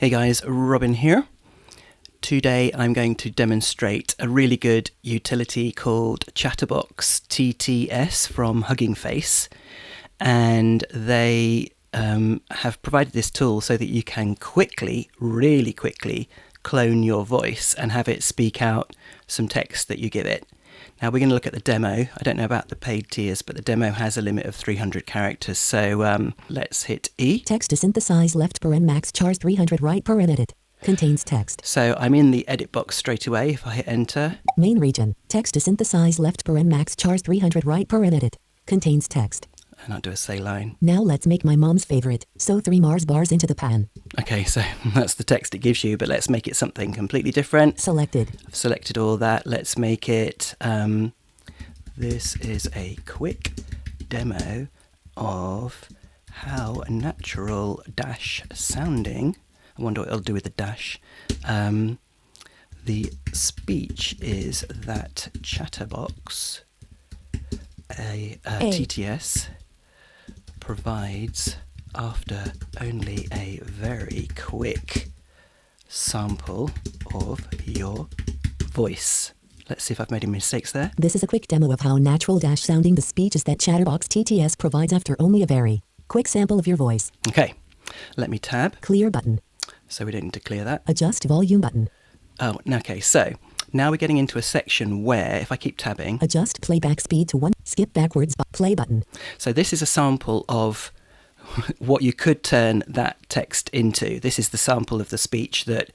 Hey guys, Robin here. Today I'm going to demonstrate a really good utility called Chatterbox TTS from Hugging Face, and they have provided this tool so that you can really quickly clone your voice and have it speak out some text that you give it. Now we're going to look at the demo. I don't know about the paid tiers, but the demo has a limit of 300 characters. So let's hit E. Text to synthesize left paren max chars 300 right paren edit. Contains text. So I'm in the edit box straight away if I hit enter. Main region. Text to synthesize left paren max chars 300 right paren edit. Contains text. And I'll do a say line. Now let's make my mom's favorite. Sew 3 Mars bars into the pan. Okay, so that's the text it gives you, but let's make it something completely different. Selected. I've selected all that. Let's make it, this is a quick demo of how natural dash sounding, I wonder what it'll do with the dash, the speech is that Chatterbox, a TTS, provides after only a very quick sample of your voice. Let's see if I've made any mistakes there. This is a quick demo of how natural dash sounding the speech is that Chatterbox TTS provides after only a very quick sample of your voice. Okay, let me tab. Clear button. So we don't need to clear that. Adjust volume button. Oh, okay, so now we're getting into a section where, if I keep tabbing... Adjust playback speed to 1. Skip backwards. Play button. So this is a sample of what you could turn that text into. This is the sample of the speech that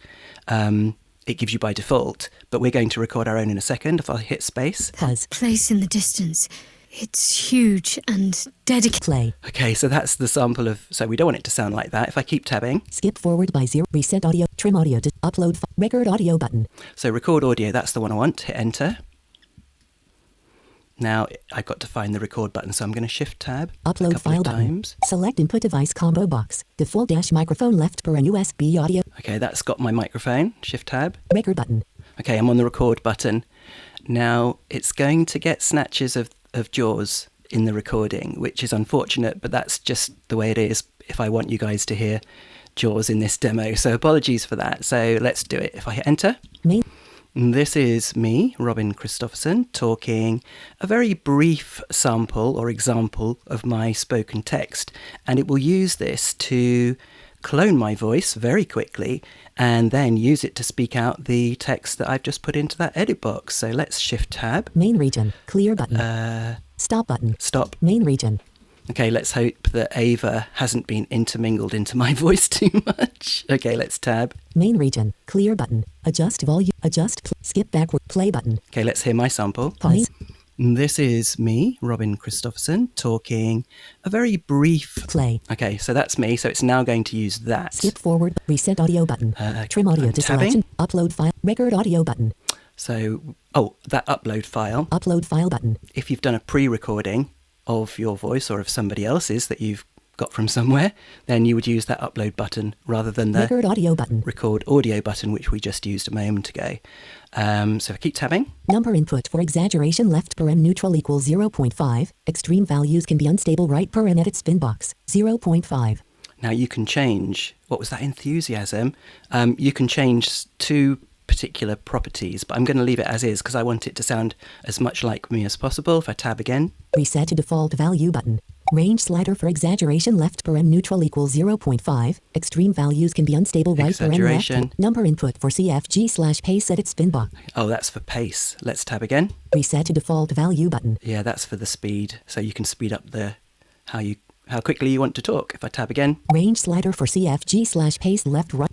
it gives you by default, but we're going to record our own in a second. If I hit space. Place in the distance. It's huge and dedicated. Play. Okay, so that's the sample of... So we don't want it to sound like that. If I keep tabbing... Skip forward by 0. Reset audio. Trim audio. Upload. Record audio button. So record audio, that's the one I want. Hit enter. Now I've got to find the record button, so I'm going to shift tab. Upload file button. Select input device combo box. Default dash microphone left paren USB audio. Okay, that's got my microphone. Shift tab. Record button. Okay, I'm on the record button. Now it's going to get snatches of Jaws in the recording, which is unfortunate, but that's just the way it is if I want you guys to hear Jaws in this demo. So apologies for that. So let's do it. If I hit enter. This is me, Robin Christopherson, talking a very brief sample or example of my spoken text, and it will use this to clone my voice very quickly and then use it to speak out the text that I've just put into that edit box. So let's shift tab. Main region. Clear button. Stop button. Stop. Main region. Okay, let's hope that Ava hasn't been intermingled into my voice too much. Okay, let's tab. Main region. Clear button. Adjust volume. Skip backward. Play button. Okay, let's hear my sample. Pause. This is me, Robin Christopherson, talking a very brief... Play. Okay, so that's me, so it's now going to use that. Skip forward. Reset audio button. Trim audio to selection. Upload file. Record audio button. So, that upload file. Upload file button. If you've done a pre-recording of your voice or of somebody else's that you've got from somewhere, then you would use that upload button rather than the record audio button, which we just used a moment ago. So I keep tabbing. Number input for exaggeration left paren neutral equals 0.5. Extreme values can be unstable right paren edit spin box 0.5. Now you can change, what was that, enthusiasm? You can change two particular properties, but I'm going to leave it as is because I want it to sound as much like me as possible. If I tab again. Reset to default value button. Range slider for exaggeration left paren neutral equals 0.5. Extreme values can be unstable right paren left. Number input for CFG/pace edit spin box. Oh, that's for pace. Let's tab again. Reset to default value button. Yeah, that's for the speed. So you can speed up the how quickly you want to talk. If I tab again. Range slider for CFG/pace left right.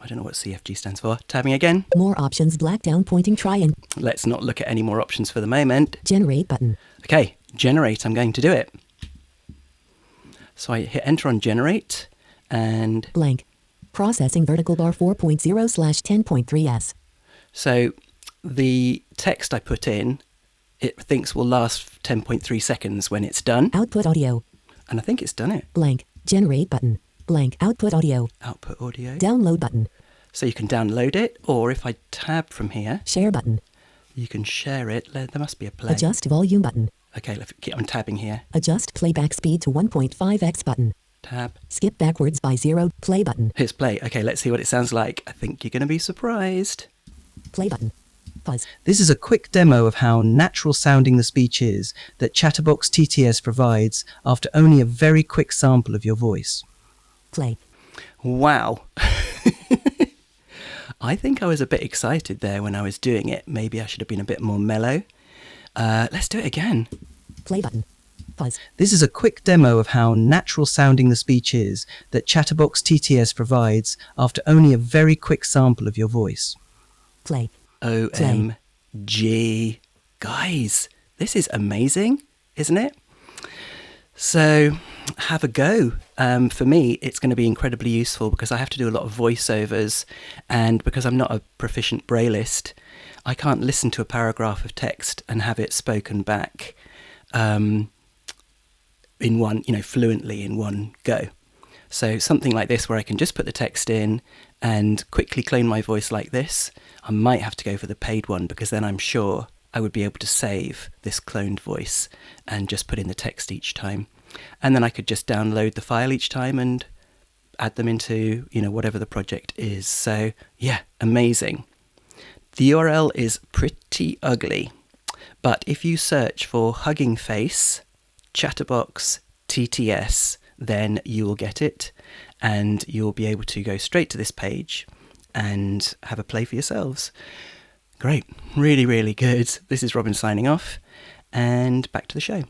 I don't know what CFG stands for. Tabbing again. More options, black down pointing triangle. Let's not look at any more options for the moment. Generate button. Okay, generate, I'm going to do it. So I hit enter on generate and... Blank. Processing vertical bar 4.0/10.3s. So the text I put in, it thinks will last 10.3 seconds when it's done. Output audio. And I think it's done it. Blank. Generate button. Blank. Output audio. Output audio. Download button. So you can download it, or if I tab from here... Share button. You can share it. There must be a play. Adjust volume button. Okay, I'm tabbing here. Adjust playback speed to 1.5x button. Tab. Skip backwards by 0. Play button. Here's play. Okay, let's see what it sounds like. I think you're going to be surprised. Play button. Pause. This is a quick demo of how natural sounding the speech is that Chatterbox TTS provides after only a very quick sample of your voice. Play. Wow. I think I was a bit excited there when I was doing it. Maybe I should have been a bit more mellow. Let's do it again. Play button. Pause. This is a quick demo of how natural sounding the speech is that Chatterbox TTS provides after only a very quick sample of your voice. Play. OMG. Guys, this is amazing, isn't it? So have a go. For me, it's going to be incredibly useful because I have to do a lot of voiceovers, and because I'm not a proficient brailleist, I can't listen to a paragraph of text and have it spoken back in one, fluently in one go. So something like this where I can just put the text in and quickly clone my voice like this. I might have to go for the paid one because then I'm sure I would be able to save this cloned voice and just put in the text each time. And then I could just download the file each time and add them into, whatever the project is. So yeah, amazing. The URL is pretty ugly, but if you search for Hugging Face, Chatterbox TTS, then you will get it and you'll be able to go straight to this page and have a play for yourselves. Great. Really, really good. This is Robin signing off, and back to the show.